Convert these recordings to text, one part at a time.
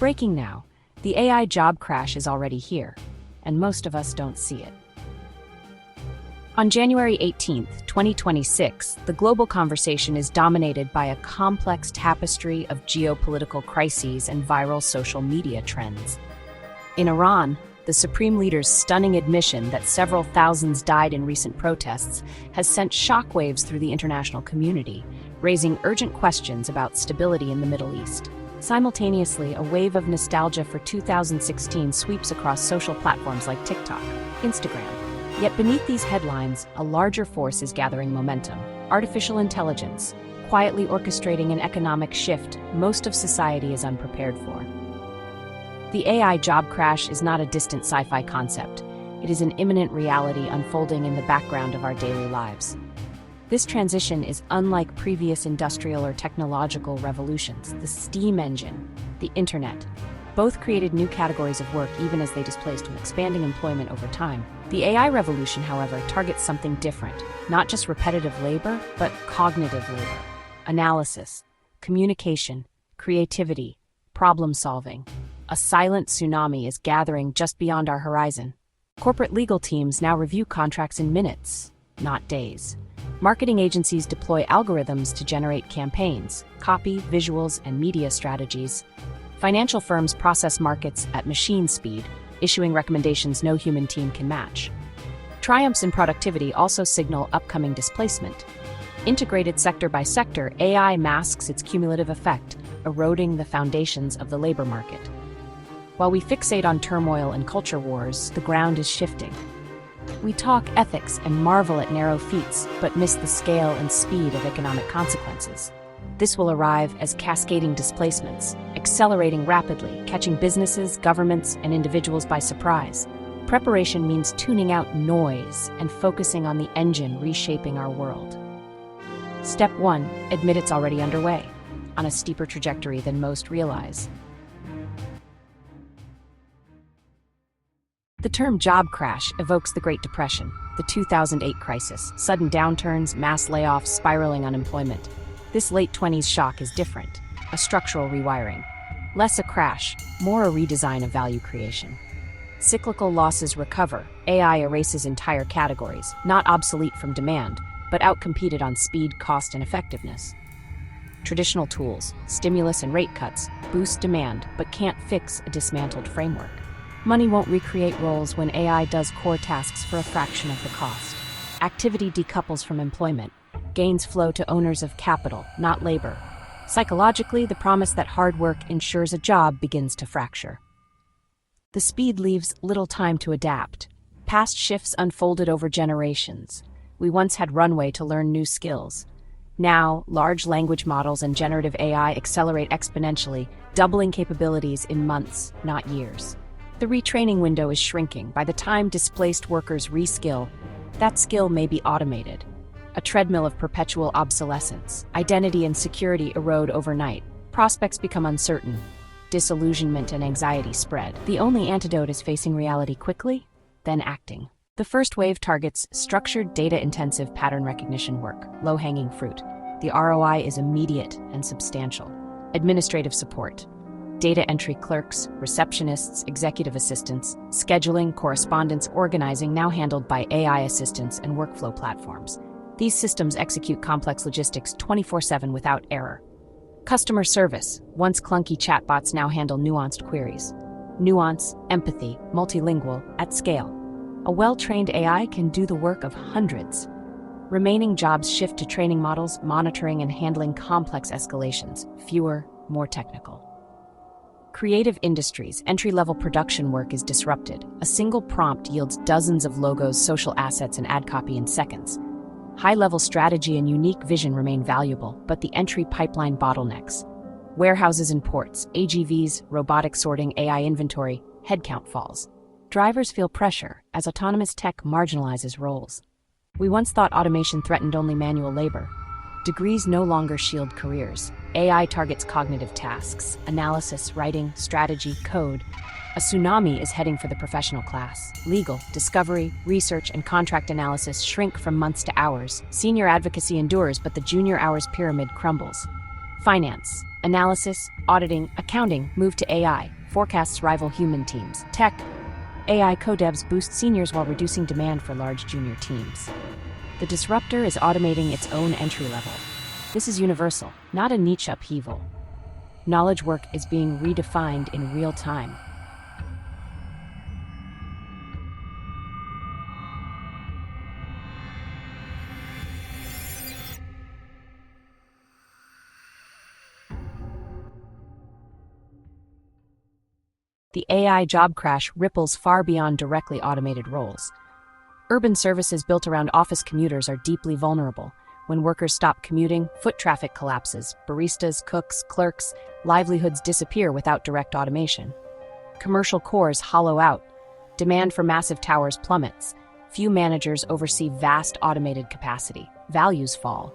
Breaking now, the AI job crash is already here, and most of us don't see it. On January 18, 2026, the global conversation is dominated by a complex tapestry of geopolitical crises and viral social media trends. In Iran, the supreme leader's stunning admission that several thousands died in recent protests has sent shockwaves through the international community, raising urgent questions about stability in the Middle East. Simultaneously, a wave of nostalgia for 2016 sweeps across social platforms like TikTok, Instagram. Yet beneath these headlines, a larger force is gathering momentum: artificial intelligence, quietly orchestrating an economic shift most of society is unprepared for. The AI job crash is not a distant sci-fi concept. It is an imminent reality unfolding in the background of our daily lives. This transition is unlike previous industrial or technological revolutions. The steam engine, the internet, both created new categories of work even as they displaced expanding employment over time. The AI revolution, however, targets something different, not just repetitive labor, but cognitive labor. Analysis, communication, creativity, problem solving. A silent tsunami is gathering just beyond our horizon. Corporate legal teams now review contracts in minutes, not days. Marketing agencies deploy algorithms to generate campaigns, copy, visuals, and media strategies. Financial firms process markets at machine speed, issuing recommendations no human team can match. Triumphs in productivity also signal upcoming displacement. Integrated sector by sector, AI masks its cumulative effect, eroding the foundations of the labor market. While we fixate on turmoil and culture wars, the ground is shifting. We talk ethics and marvel at narrow feats, but miss the scale and speed of economic consequences. This will arrive as cascading displacements, accelerating rapidly, catching businesses, governments, and individuals by surprise. Preparation means tuning out noise and focusing on the engine reshaping our world. Step 1. Admit it's already underway, on a steeper trajectory than most realize. The term job crash evokes the Great Depression, the 2008 crisis, sudden downturns, mass layoffs, spiraling unemployment. This late 20s shock is different, a structural rewiring. Less a crash, more a redesign of value creation. Cyclical losses recover, AI erases entire categories, not obsolete from demand, but outcompeted on speed, cost, and effectiveness. Traditional tools, stimulus and rate cuts, boost demand, but can't fix a dismantled framework. Money won't recreate roles when AI does core tasks for a fraction of the cost. Activity decouples from employment. Gains flow to owners of capital, not labor. Psychologically, the promise that hard work ensures a job begins to fracture. The speed leaves little time to adapt. Past shifts unfolded over generations. We once had runway to learn new skills. Now, large language models and generative AI accelerate exponentially, doubling capabilities in months, not years. The retraining window is shrinking. By the time displaced workers reskill, that skill may be automated. A treadmill of perpetual obsolescence. Identity and security erode overnight. Prospects become uncertain. Disillusionment and anxiety spread. The only antidote is facing reality quickly, then acting. The first wave targets structured, data-intensive pattern recognition work, low-hanging fruit. The ROI is immediate and substantial. Administrative support. Data entry clerks, receptionists, executive assistants, scheduling, correspondence, organizing, now handled by AI assistants and workflow platforms. These systems execute complex logistics 24/7 without error. Customer service. Once clunky chatbots now handle nuanced queries. Nuance, empathy, multilingual, at scale. A well-trained AI can do the work of hundreds. Remaining jobs shift to training models, monitoring and handling complex escalations. Fewer, more technical. Creative industries, entry-level production work is disrupted. A single prompt yields dozens of logos, social assets, and ad copy in seconds. High-level strategy and unique vision remain valuable, but the entry pipeline bottlenecks. Warehouses and ports, AGVs, robotic sorting, AI inventory, headcount falls. Drivers feel pressure as autonomous tech marginalizes roles. We once thought automation threatened only manual labor. Degrees no longer shield careers. AI targets cognitive tasks, analysis, writing, strategy, code. A tsunami is heading for the professional class. Legal, discovery, research, and contract analysis shrink from months to hours. Senior advocacy endures, but the junior hours pyramid crumbles. Finance. Analysis, auditing, accounting move to AI. Forecasts rival human teams. Tech, AI co-devs boost seniors while reducing demand for large junior teams. The disruptor is automating its own entry level. This is universal, not a niche upheaval. Knowledge work is being redefined in real time. The AI job crash ripples far beyond directly automated roles. Urban services built around office commuters are deeply vulnerable. When workers stop commuting, foot traffic collapses. Baristas, cooks, clerks, livelihoods disappear without direct automation. Commercial cores hollow out. Demand for massive towers plummets. Few managers oversee vast automated capacity. Values fall,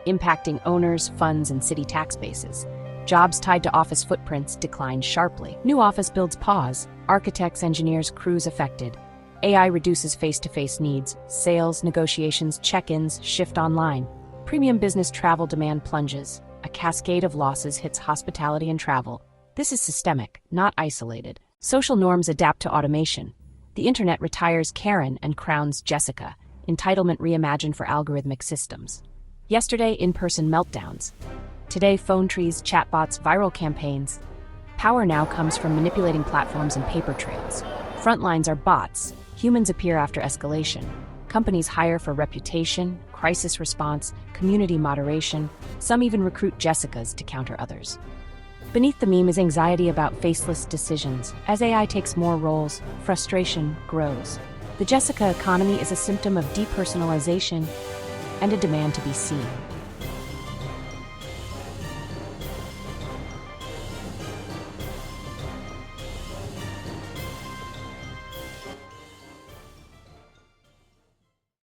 impacting owners, funds, and city tax bases. Jobs tied to office footprints decline sharply. New office builds pause. Architects, engineers, crews affected. AI reduces face-to-face needs. Sales, negotiations, check-ins shift online. Premium business travel demand plunges. A cascade of losses hits hospitality and travel. This is systemic, not isolated. Social norms adapt to automation. The internet retires Karen and crowns Jessica. Entitlement reimagined for algorithmic systems. Yesterday, in-person meltdowns. Today, phone trees, chatbots, viral campaigns. Power now comes from manipulating platforms and paper trails. Frontlines are bots. Humans appear after escalation. Companies hire for reputation, crisis response, community moderation. Some even recruit Jessicas to counter others. Beneath the meme is anxiety about faceless decisions. As AI takes more roles, frustration grows. The Jessica economy is a symptom of depersonalization and a demand to be seen.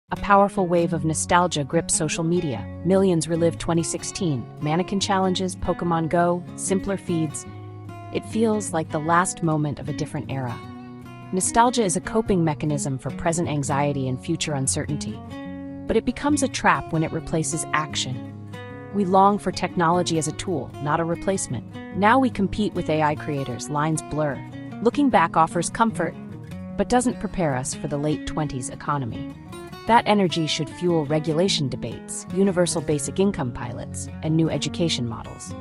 A powerful wave of nostalgia grips social media. Millions relive 2016, mannequin challenges, Pokemon Go, simpler feeds. It feels like the last moment of a different era. Nostalgia is a coping mechanism for present anxiety and future uncertainty, but it becomes a trap when it replaces action. We long for technology as a tool, not a replacement. Now we compete with AI creators, lines blur. Looking back offers comfort, but doesn't prepare us for the late 20s economy. That energy should fuel regulation debates, universal basic income pilots, and new education models.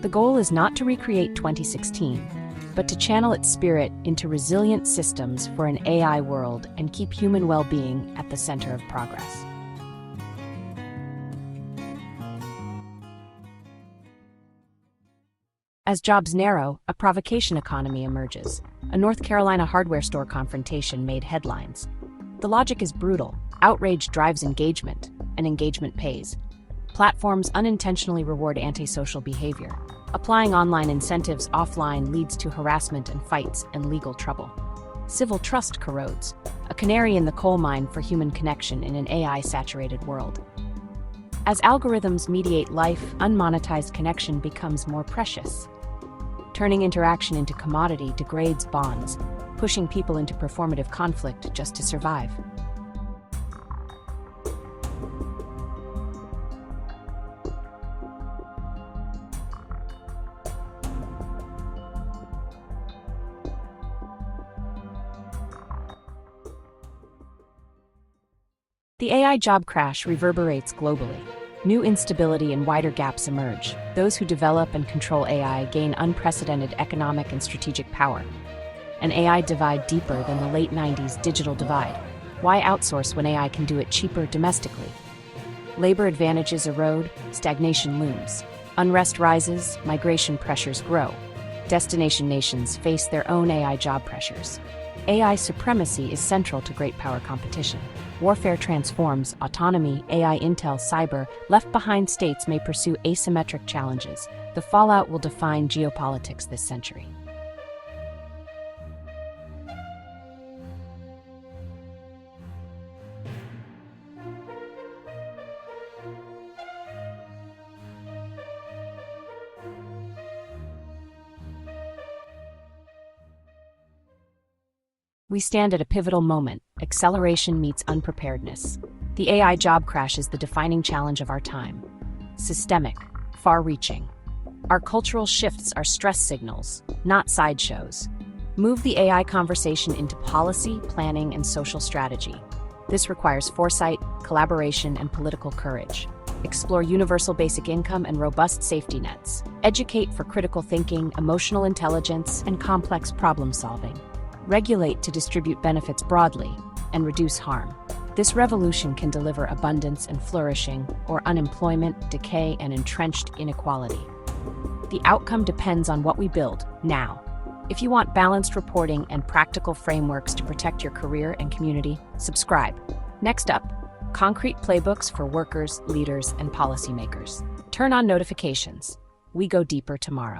The goal is not to recreate 2016, but to channel its spirit into resilient systems for an AI world and keep human well-being at the center of progress. As jobs narrow, a provocation economy emerges. A North Carolina hardware store confrontation made headlines. The logic is brutal. Outrage drives engagement, and engagement pays. Platforms unintentionally reward antisocial behavior. Applying online incentives offline leads to harassment and fights and legal trouble. Civil trust corrodes, a canary in the coal mine for human connection in an AI-saturated world. As algorithms mediate life, unmonetized connection becomes more precious. Turning interaction into commodity degrades bonds, pushing people into performative conflict just to survive. The AI job crash reverberates globally. New instability and wider gaps emerge. Those who develop and control AI gain unprecedented economic and strategic power. An AI divide deeper than the late 90s digital divide. Why outsource when AI can do it cheaper domestically? Labor advantages erode, stagnation looms. Unrest rises, migration pressures grow. Destination nations face their own AI job pressures. AI supremacy is central to great power competition. Warfare transforms, autonomy, AI, intel, cyber, left behind states may pursue asymmetric challenges. The fallout will define geopolitics this century. We stand at a pivotal moment. Acceleration meets unpreparedness. The AI job crash is the defining challenge of our time. Systemic, far-reaching. Our cultural shifts are stress signals, not sideshows. Move the AI conversation into policy, planning, and social strategy. This requires foresight, collaboration, and political courage. Explore universal basic income and robust safety nets. Educate for critical thinking, emotional intelligence, and complex problem solving. Regulate to distribute benefits broadly and reduce harm. This revolution can deliver abundance and flourishing, or unemployment, decay, and entrenched inequality. The outcome depends on what we build now. If you want balanced reporting and practical frameworks to protect your career and community, subscribe. Next up, concrete playbooks for workers, leaders, and policymakers. Turn on notifications. We go deeper tomorrow.